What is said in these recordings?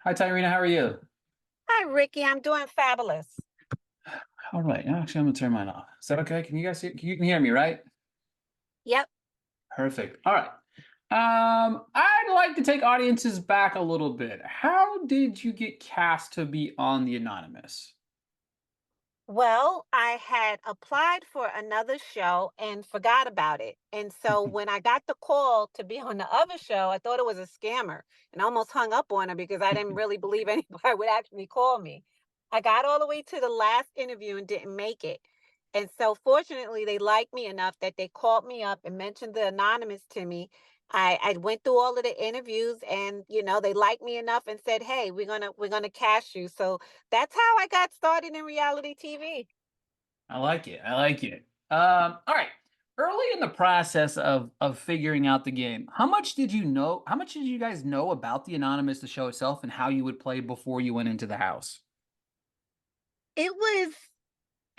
Hi, Tyrina. How are you? Hi, Ricky. I'm doing fabulous. All right. Actually, I'm gonna turn mine off. Is that okay? Can you guys hear, you can hear me, right? Yep. Perfect. All right. I'd like to take audiences back a little bit. How did you get cast to be on The Anonymous? Well, I had applied for another show and forgot about it. And so when I got the call to be on the other show, I thought it was a scammer and almost hung up on her because I didn't really believe anybody would actually call me. I got all the way to the last interview and didn't make it. And so fortunately, they liked me enough that they called me up and mentioned the anonymous to me. I went through all of the interviews and they liked me enough and said, "Hey, we're gonna cast you." So that's how I got started in reality TV. I like it. I like it. All right. Early in the process of figuring out the game, how much did you know? How much did you guys know about The Anonymous, the show itself, and how you would play before you went into the house? It was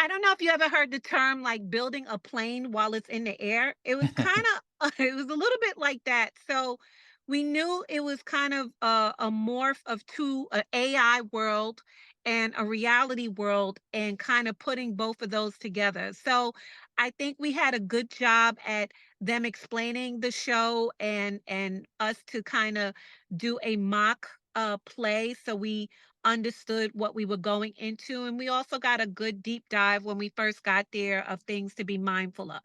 I don't know if you ever heard the term like building a plane while it's in the air. It was kind of it was a little bit like that. So we knew it was kind of a morph of two, an AI world and a reality world, and kind of putting both of those together. So I think we had a good job at them explaining the show and us to kind of do a mock play so we understood what we were going into. And we also got a good deep dive when we first got there of things to be mindful of.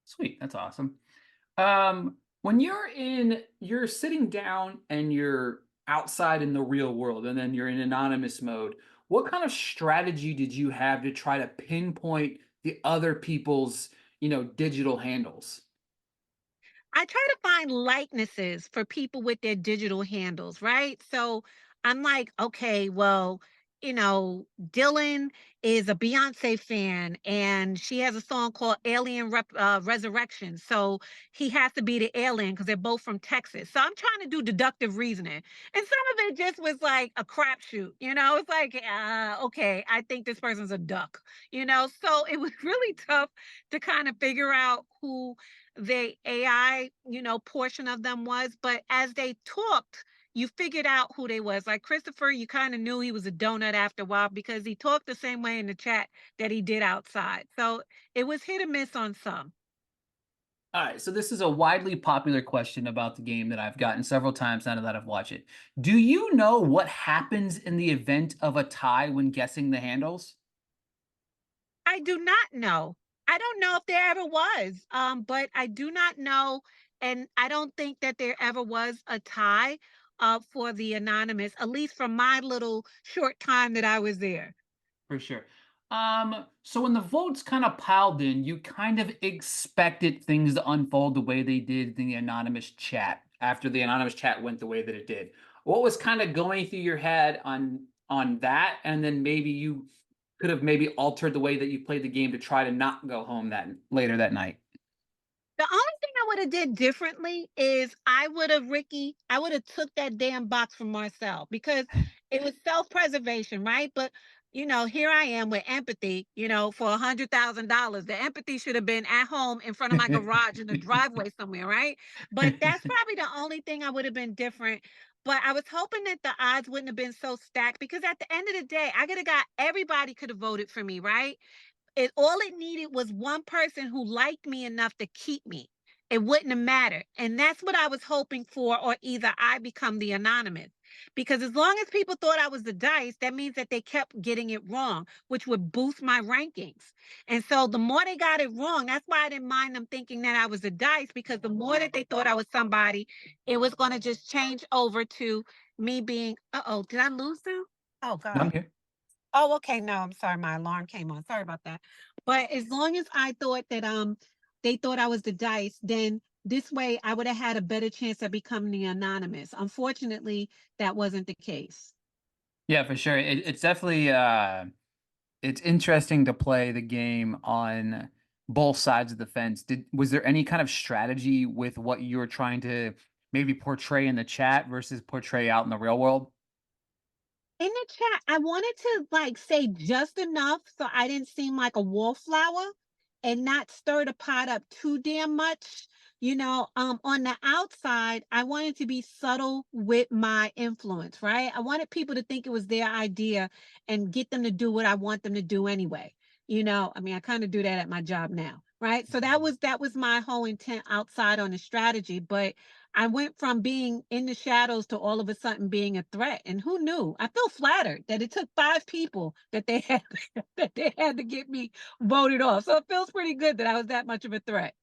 Sweet, that's awesome. When you're sitting down and you're outside in the real world, and then you're in anonymous mode, what kind of strategy did you have to try to pinpoint the other people's, digital handles? I try to find likenesses for people with their digital handles, right? So I'm like, okay, well, Dylan is a Beyonce fan and she has a song called Resurrection. So he has to be the alien because they're both from Texas. So I'm trying to do deductive reasoning. And some of it just was like a crapshoot, It's like, okay, I think this person's a duck. So it was really tough to kind of figure out who the AI, portion of them was. But as they talked, you figured out who they was. Like Christopher, you kind of knew he was a donut after a while because he talked the same way in the chat that he did outside. So it was hit or miss on some. All right, so this is a widely popular question about the game that I've gotten several times now that I've watched it. Do you know what happens in the event of a tie when guessing the handles? I do not know. I don't know if there ever was, but I do not know, and I don't think that there ever was a tie for the anonymous, at least from my little short time that I was there. For sure. So when the votes kind of piled in, you kind of expected things to unfold the way they did in the anonymous chat after the anonymous chat went the way that it did. What was kind of going through your head on that, and then maybe you could have maybe altered the way that you played the game to try to not go home that later that night. The only thing I would have did differently is I would have took that damn box from Marcel because it was self-preservation, right? But here I am with empathy, for $100,000. The empathy should have been at home in front of my garage in the driveway somewhere, right? But that's probably the only thing I would have been different. But I was hoping that the odds wouldn't have been so stacked because at the end of the day, I could have got everybody could have voted for me, right? It needed was one person who liked me enough to keep me. It wouldn't have mattered. And that's what I was hoping for, or either I become the anonymous. Because as long as people thought I was the dice, that means that they kept getting it wrong, which would boost my rankings. And so the more they got it wrong, that's why I didn't mind them thinking that I was the dice, because the more that they thought I was somebody, it was going to just change over to me being, uh-oh, did I lose them? Oh, I'm God. here. Oh, okay. No, I'm sorry. My alarm came on. Sorry about that. But as long as I thought that they thought I was the dice, then this way I would have had a better chance of becoming the anonymous. Unfortunately, that wasn't the case. Yeah, for sure. It's definitely it's interesting to play the game on both sides of the fence. Was there any kind of strategy with what you were trying to maybe portray in the chat versus portray out in the real world? In the chat, I wanted to like say just enough so I didn't seem like a wallflower. and not stir the pot up too damn much. On the outside, I wanted to be subtle with my influence, right? I wanted people to think it was their idea and get them to do what I want them to do anyway. I mean, I kind of do that at my job now, right? So that was my whole intent outside on the strategy, but I went from being in the shadows to all of a sudden being a threat. And who knew? I feel flattered that it took 5 people that they had that they had to get me voted off. So it feels pretty good that I was that much of a threat.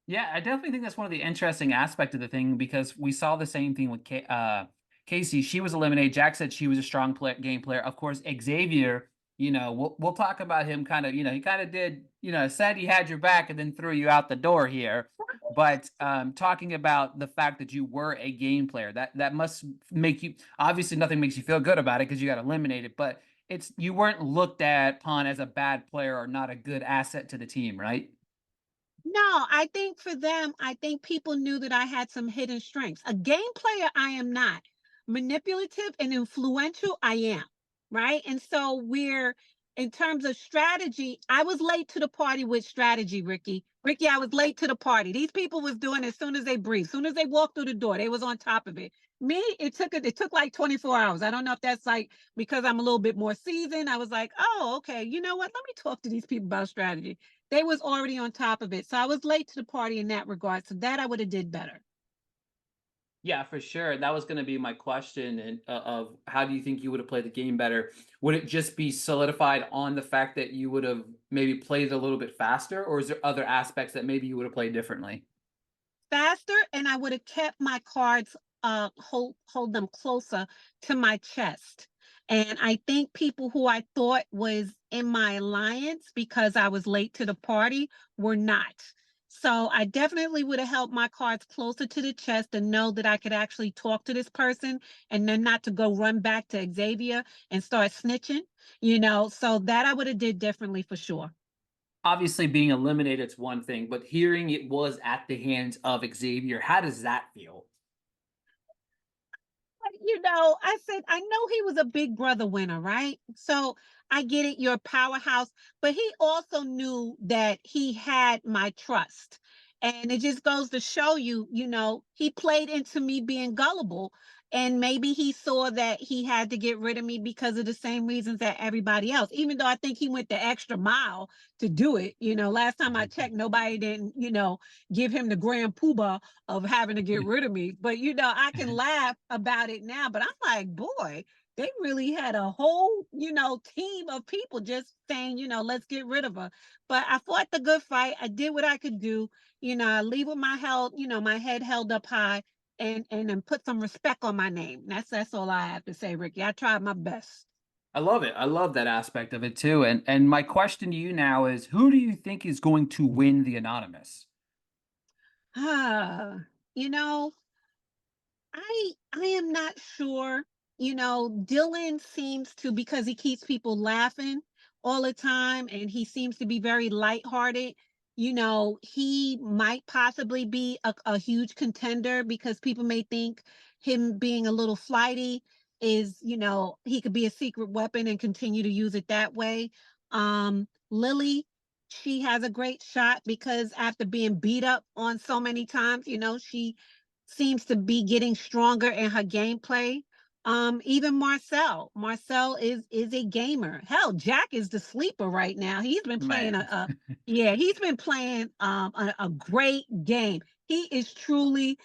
Yeah, I definitely think that's one of the interesting aspect of the thing because we saw the same thing with Casey. She was eliminated. Jack said she was a strong game player. Of course, Xavier, we'll talk about him kind of, he kind of did, said he had your back and then threw you out the door here. But talking about the fact that you were a game player, that must make you, obviously nothing makes you feel good about it because you got eliminated, but you weren't looked at upon as a bad player or not a good asset to the team, right? No, I think for them, I think people knew that I had some hidden strengths. A game player, I am not. Manipulative and influential, I am. Right. And so in terms of strategy, I was late to the party with strategy, Ricky. Ricky, I was late to the party. These people was doing it as soon as they breathed, as soon as they walked through the door, they was on top of it. Me, it took like 24 hours. I don't know if that's like because I'm a little bit more seasoned. I was like, oh, okay, you know what? Let me talk to these people about strategy. They was already on top of it. So I was late to the party in that regard. So that I would have did better. Yeah, for sure. That was going to be my question, and of how do you think you would have played the game better? Would it just be solidified on the fact that you would have maybe played it a little bit faster, or is there other aspects that maybe you would have played differently? Faster, and I would have kept my cards hold them closer to my chest. And I think people who I thought was in my alliance because I was late to the party were not. So I definitely would have held my cards closer to the chest and know that I could actually talk to this person and then not to go run back to Xavier and start snitching. So that I would have did differently for sure. Obviously, being eliminated is one thing, but hearing it was at the hands of Xavier, how does that feel? I said, I know he was a Big Brother winner, right? So I get it, you're a powerhouse, but he also knew that he had my trust. And it just goes to show you, he played into me being gullible. And maybe he saw that he had to get rid of me because of the same reasons that everybody else, even though I think he went the extra mile to do it. Last time I checked, nobody didn't, give him the grand poobah of having to get rid of me. But I can laugh about it now. But I'm like, boy, they really had a whole, team of people just saying, let's get rid of her. But I fought the good fight. I did what I could do. I leave with my head held up high and then put some respect on my name. That's all I have to say, Ricky. I tried my best. I love it. I love that aspect of it too. And my question to you now is, who do you think is going to win the Ah, you know, I am not sure. Dylan seems to because he keeps people laughing all the time and he seems to be very lighthearted. He might possibly be a huge contender because people may think him being a little flighty is, he could be a secret weapon and continue to use it that way. Lily, she has a great shot because after being beat up on so many times, she seems to be getting stronger in her gameplay. Even Marcel is a gamer. Hell, Jack is the sleeper right now. He's been playing Man, he's been playing a great game. He is truly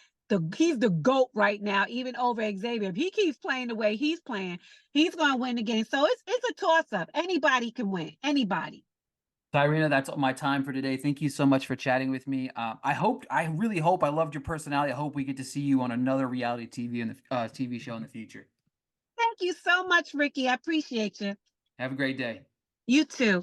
he's the GOAT right now, even over Xavier. If he keeps playing the way he's playing, he's gonna win the game. So it's a toss up. Anybody can win. Anybody. Tyrina, that's all my time for today. Thank you so much for chatting with me. I really hope I loved your personality. I hope we get to see you on another reality TV show in the future. Thank you so much, Ricky. I appreciate you. Have a great day. You too.